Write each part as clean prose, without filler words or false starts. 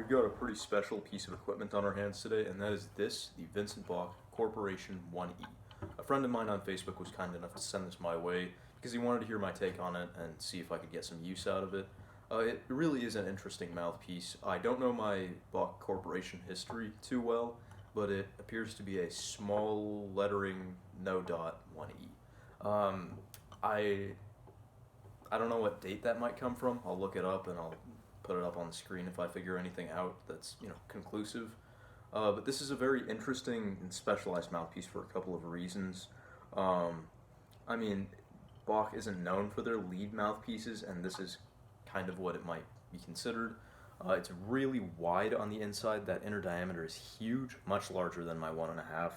we've got a pretty special piece of equipment on our hands today, and that is this, the Vincent Bach Corporation 1E. A friend of mine on Facebook was kind enough to send this my way because he wanted to hear my take on it and see if I could get some use out of it. It really is an interesting mouthpiece. I don't know my Bach Corporation history too well, but it appears to be a small lettering no dot 1E. I don't know what date that might come from. I'll look it up and I'll put it up on the screen if I figure anything out that's conclusive. But this is a very interesting and specialized mouthpiece for a couple of reasons. I mean, Bach isn't known for their lead mouthpieces, and this is kind of what it might be considered. It's really wide on the inside. That inner diameter is huge, much larger than my 1.5,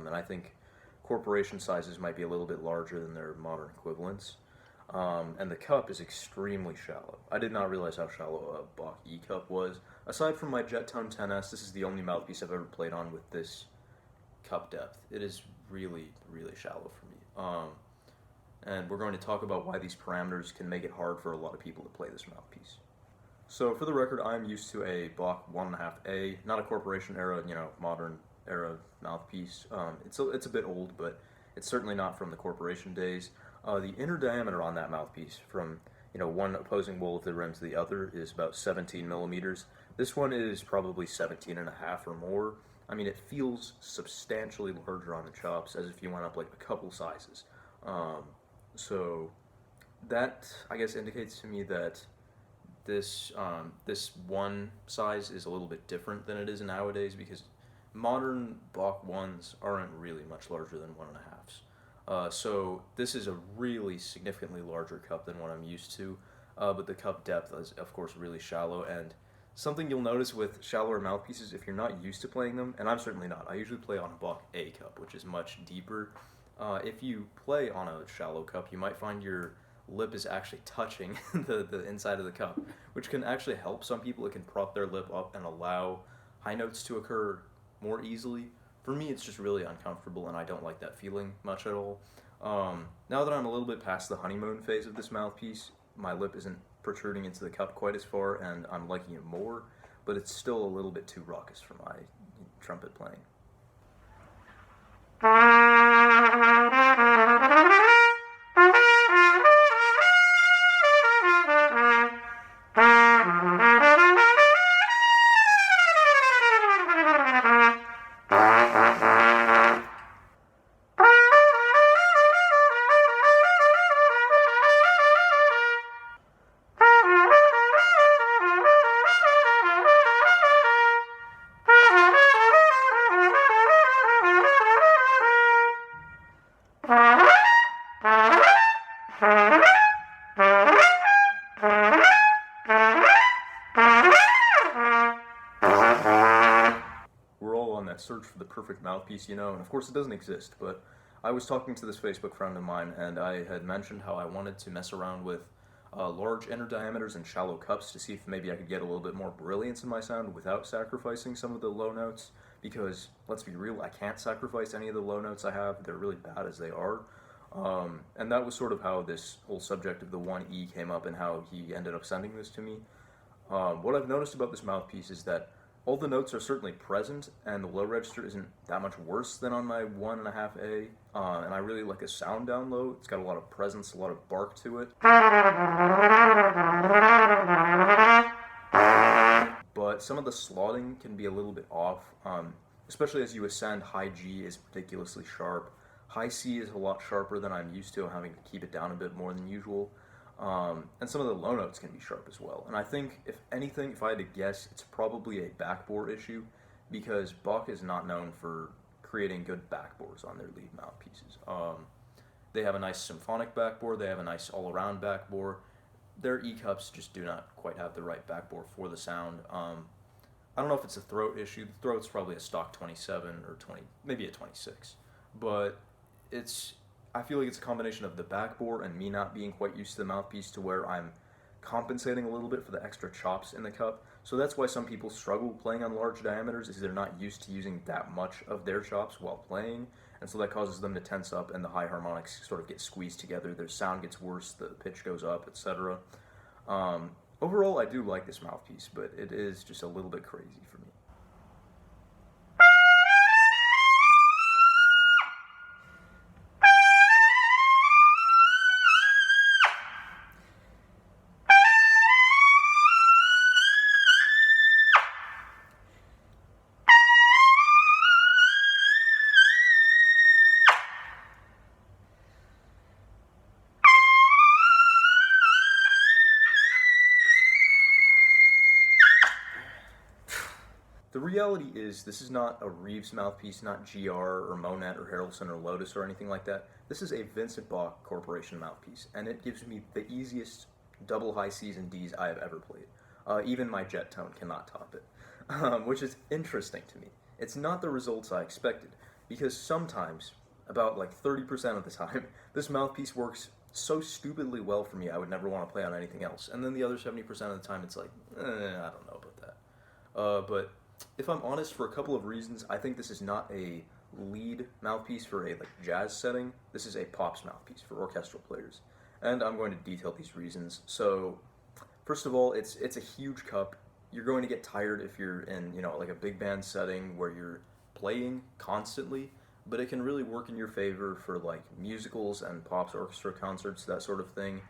and I think corporation sizes might be a little bit larger than their modern equivalents. And the cup is extremely shallow. I did not realize how shallow a Bach E cup was. Aside from my Jet Tone 10S, this is the only mouthpiece I've ever played on with this cup depth. It is really, really shallow for me. And we're going to talk about why these parameters can make it hard for a lot of people to play this mouthpiece. So for the record, I'm used to a Bach 1.5A, not a corporation era, modern era mouthpiece. It's a bit old, but it's certainly not from the corporation days. The inner diameter on that mouthpiece from one opposing bowl of the rim to the other is about 17 millimeters. This one is probably 17.5 or more. I mean, it feels substantially larger on the chops, as if you went up like a couple sizes. So that, I guess, indicates to me that this one size is a little bit different than it is nowadays, because modern Bach 1s aren't really much larger than 1.5s. So this is a really significantly larger cup than what I'm used to, but the cup depth is, of course, really shallow. And something you'll notice with shallower mouthpieces, if you're not used to playing them, and I'm certainly not, I usually play on a Bach A cup, which is much deeper. If you play on a shallow cup, you might find your lip is actually touching the inside of the cup, which can actually help some people. It can prop their lip up and allow high notes to occur more easily. For me, it's just really uncomfortable, and I don't like that feeling much at all. Now that I'm a little bit past the honeymoon phase of this mouthpiece, my lip isn't protruding into the cup quite as far, and I'm liking it more, but it's still a little bit too raucous for my trumpet playing. We're all on that search for the perfect mouthpiece, and of course it doesn't exist, but I was talking to this Facebook friend of mine, and I had mentioned how I wanted to mess around with large inner diameters and shallow cups to see if maybe I could get a little bit more brilliance in my sound without sacrificing some of the low notes, because, let's be real, I can't sacrifice any of the low notes I have. They're really bad as they are. And that was sort of how this whole subject of the 1E came up and how he ended up sending this to me. What I've noticed about this mouthpiece is that all the notes are certainly present, and the low register isn't that much worse than on my 1.5A, and I really like a sound down low. It's got a lot of presence, a lot of bark to it. But some of the slotting can be a little bit off, especially as you ascend. High G is ridiculously sharp. High C is a lot sharper than I'm used to, having to keep it down a bit more than usual. And some of the low notes can be sharp as well. And I think, if anything, if I had to guess, it's probably a backbore issue, because Bach is not known for creating good backbores on their lead mouthpieces. They have a nice symphonic backbore, they have a nice all-around backbore. Their E-cups just do not quite have the right backbore for the sound. I don't know if it's a throat issue. The throat's probably a stock 27 or 20, maybe a 26. But I feel like it's a combination of the backbore and me not being quite used to the mouthpiece, to where I'm compensating a little bit for the extra chops in the cup. So that's why some people struggle playing on large diameters, is they're not used to using that much of their chops while playing, and so that causes them to tense up, and the high harmonics sort of get squeezed together. Their sound gets worse, the pitch goes up, etc. Overall, I do like this mouthpiece, but it is just a little bit crazy for me. The reality is, this is not a Reeves mouthpiece, not GR or Monet or Harrelson or Lotus or anything like that. This is a Vincent Bach Corporation mouthpiece, and it gives me the easiest double high C's and D's I have ever played. Even my jet tone cannot top it, which is interesting to me. It's not the results I expected, because sometimes, about like 30% of the time, this mouthpiece works so stupidly well for me I would never want to play on anything else. And then the other 70% of the time it's like, I don't know about that. But if I'm honest, for a couple of reasons, I think this is not a lead mouthpiece for a like jazz setting. This is a pops mouthpiece for orchestral players, and I'm going to detail these reasons. So, first of all, it's a huge cup. You're going to get tired if you're in like a big band setting where you're playing constantly, but it can really work in your favor for like musicals and pops orchestra concerts, that sort of thing.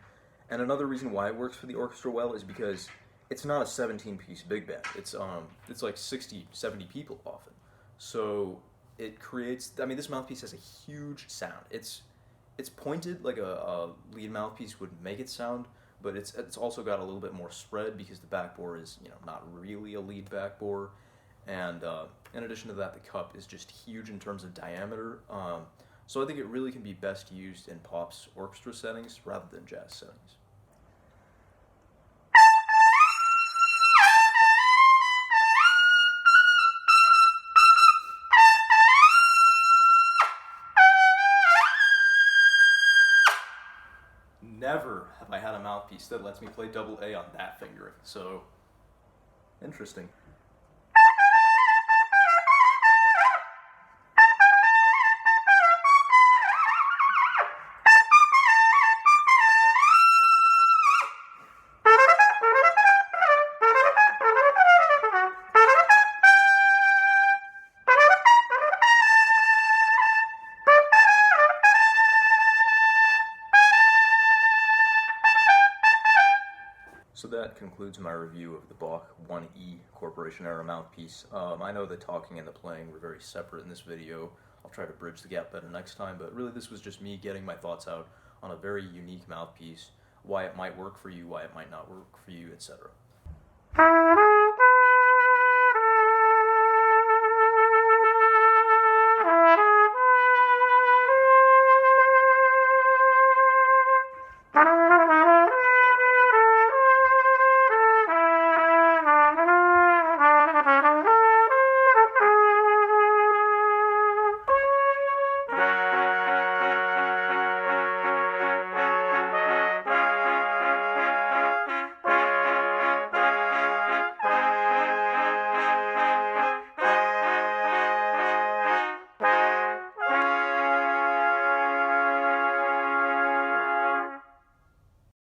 And another reason why it works for the orchestra well is because it's not a 17-piece big band. It's like 60, 70 people often. So it creates, this mouthpiece has a huge sound. It's pointed like a lead mouthpiece would make it sound, but it's also got a little bit more spread because the back bore is, not really a lead back bore. And in addition to that, the cup is just huge in terms of diameter. So I think it really can be best used in pops orchestra settings rather than jazz settings. Never have I had a mouthpiece that lets me play double A on that fingering, so interesting. So that concludes my review of the Bach 1E Corporation era mouthpiece. I know the talking and the playing were very separate in this video. I'll try to bridge the gap better next time, but really this was just me getting my thoughts out on a very unique mouthpiece, why it might work for you, why it might not work for you, etc.